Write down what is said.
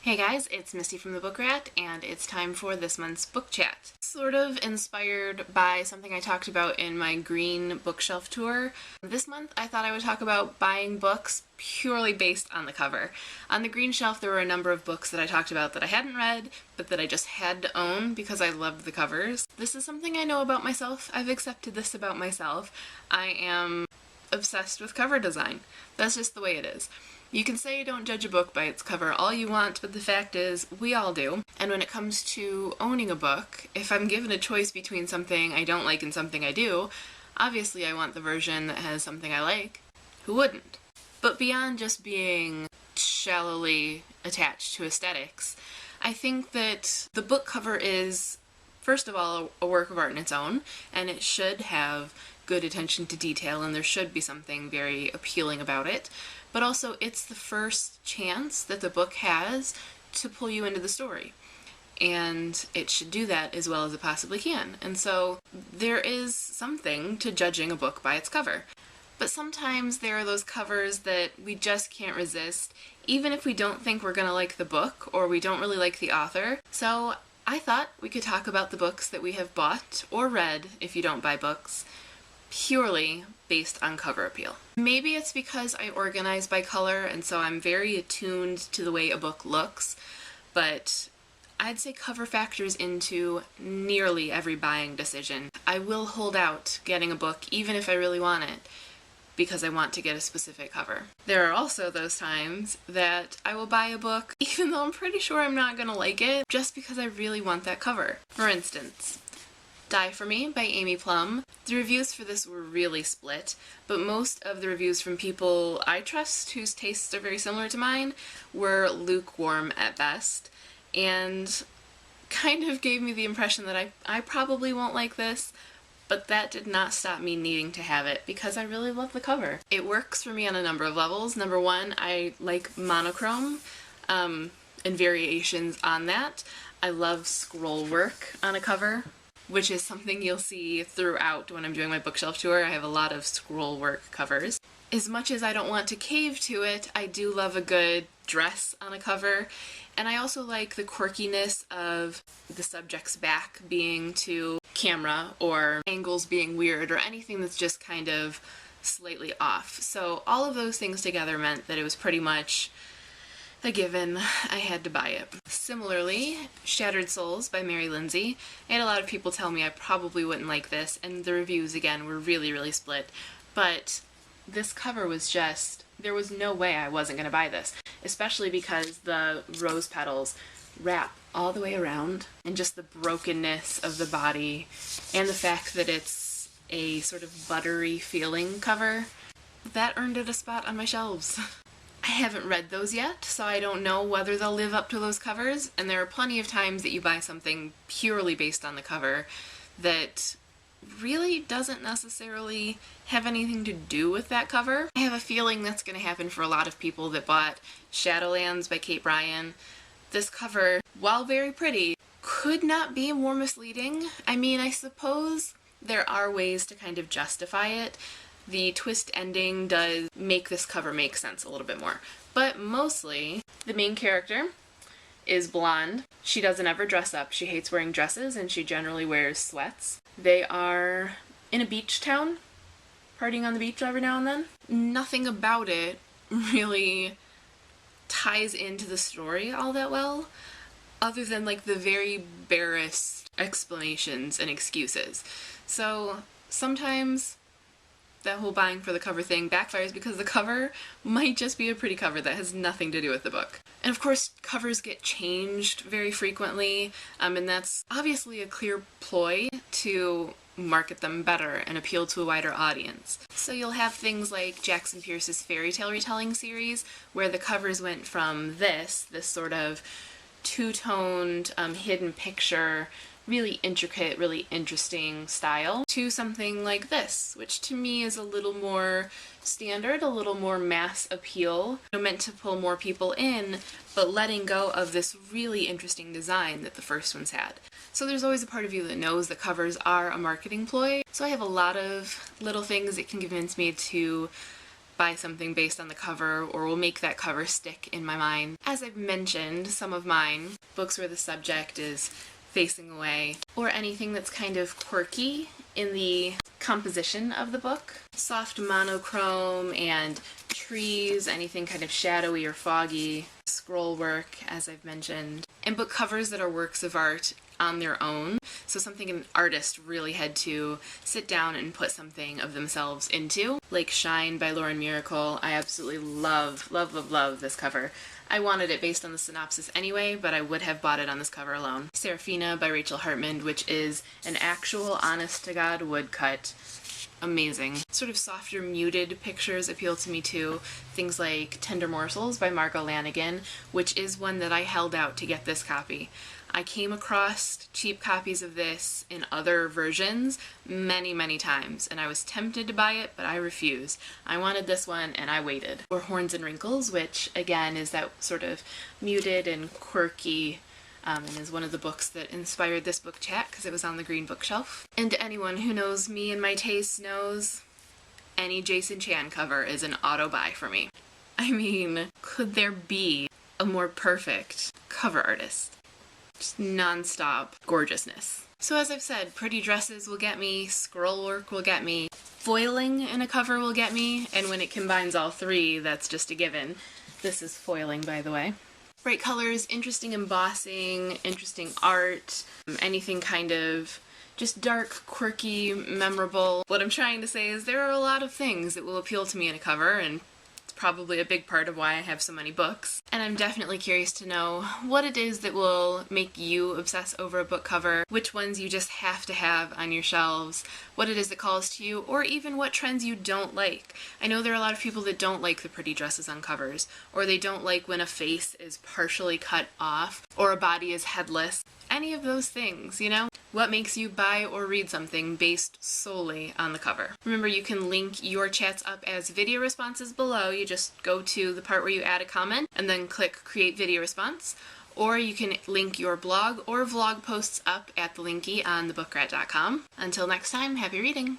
Hey guys, it's Misty from the Book Rat, and it's time for this month's book chat. Sort of inspired by something I talked about in my green bookshelf tour. This month I thought I would talk about buying books purely based on the cover. On the green shelf there were a number of books that I talked about that I hadn't read, but that I just had to own because I loved the covers. This is something I know about myself. I've accepted this about myself. I am obsessed with cover design. That's just the way it is. You can say don't judge a book by its cover all you want, but the fact is, we all do. And when it comes to owning a book, if I'm given a choice between something I don't like and something I do, obviously I want the version that has something I like. Who wouldn't? But beyond just being shallowly attached to aesthetics, I think that the book cover is, first of all, a work of art in its own, and it should have good attention to detail, and there should be something very appealing about it. But also it's the first chance that the book has to pull you into the story. And it should do that as well as it possibly can. And so there is something to judging a book by its cover. But sometimes there are those covers that we just can't resist, even if we don't think we're gonna like the book or we don't really like the author. So I thought we could talk about the books that we have bought or read, if you don't buy books, purely based on cover appeal. Maybe it's because I organize by color and so I'm very attuned to the way a book looks, but I'd say cover factors into nearly every buying decision. I will hold out getting a book even if I really want it because I want to get a specific cover. There are also those times that I will buy a book even though I'm pretty sure I'm not gonna like it just because I really want that cover. For instance, Die For Me by Amy Plum. The reviews for this were really split, but most of the reviews from people I trust, whose tastes are very similar to mine, were lukewarm at best, and kind of gave me the impression that I probably won't like this, but that did not stop me needing to have it because I really love the cover. It works for me on a number of levels. Number one, I like monochrome and variations on that. I love scroll work on a cover, which is something you'll see throughout when I'm doing my bookshelf tour. I have a lot of scroll work covers. As much as I don't want to cave to it, I do love a good dress on a cover, and I also like the quirkiness of the subject's back being to camera or angles being weird or anything that's just kind of slightly off. So all of those things together meant that it was pretty much a given. I had to buy it. Similarly, Shattered Souls by Mary Lindsay. I had a lot of people tell me I probably wouldn't like this, and the reviews, again, were really split. But this cover was just, there was no way I wasn't going to buy this, especially because the rose petals wrap all the way around, and just the brokenness of the body, and the fact that it's a sort of buttery feeling cover, that earned it a spot on my shelves. I haven't read those yet, so I don't know whether they'll live up to those covers, and there are plenty of times that you buy something purely based on the cover that really doesn't necessarily have anything to do with that cover. I have a feeling that's going to happen for a lot of people that bought Shadowlands by Kate Bryan. This cover, while very pretty, could not be more misleading. I mean, I suppose there are ways to kind of justify it. The twist ending does make this cover make sense a little bit more. But mostly, the main character is blonde. She doesn't ever dress up. She hates wearing dresses and she generally wears sweats. They are in a beach town, partying on the beach every now and then. Nothing about it really ties into the story all that well, other than like the very barest explanations and excuses. So sometimes that whole buying for the cover thing backfires because the cover might just be a pretty cover that has nothing to do with the book. And of course, covers get changed very frequently, and that's obviously a clear ploy to market them better and appeal to a wider audience. So you'll have things like Jackson Pierce's fairy tale retelling series, where the covers went from this sort of two-toned, hidden picture, really intricate, really interesting style, to something like this, which to me is a little more standard, a little more mass appeal, meant to pull more people in, but letting go of this really interesting design that the first ones had. So there's always a part of you that knows that covers are a marketing ploy, so I have a lot of little things that can convince me to buy something based on the cover or will make that cover stick in my mind. As I've mentioned, some of mine, books where the subject is facing away, or anything that's kind of quirky in the composition of the book. Soft monochrome and trees, anything kind of shadowy or foggy, scroll work, as I've mentioned, and book covers that are works of art on their own. So something an artist really had to sit down and put something of themselves into. Like Shine by Lauren Miracle. I absolutely love this cover. I wanted it based on the synopsis anyway, but I would have bought it on this cover alone. Serafina by Rachel Hartman, which is an actual honest-to-God woodcut. Amazing. Sort of softer, muted pictures appeal to me too. Things like Tender Morsels by Margot Lanigan, which is one that I held out to get this copy. I came across cheap copies of this in other versions many times, and I was tempted to buy it, but I refused. I wanted this one, and I waited. Or Horns and Wrinkles, which, again, is that sort of muted and quirky, and is one of the books that inspired this book chat, because it was on the green bookshelf. And anyone who knows me and my tastes knows any Jason Chan cover is an auto-buy for me. I mean, could there be a more perfect cover artist? Just non-stop gorgeousness. So as I've said, pretty dresses will get me, scroll work will get me, foiling in a cover will get me, and when it combines all three, that's just a given. This is foiling, by the way. Bright colors, interesting embossing, interesting art, anything kind of just dark, quirky, memorable. What I'm trying to say is there are a lot of things that will appeal to me in a cover, and probably a big part of why I have so many books. And I'm definitely curious to know what it is that will make you obsess over a book cover, which ones you just have to have on your shelves, what it is that calls to you, or even what trends you don't like. I know there are a lot of people that don't like the pretty dresses on covers, or they don't like when a face is partially cut off, or a body is headless. Any of those things, you know? What makes you buy or read something based solely on the cover? Remember, you can link your chats up as video responses below. You just go to the part where you add a comment and then click Create Video Response. Or you can link your blog or vlog posts up at the linky on thebookrat.com. Until next time, happy reading!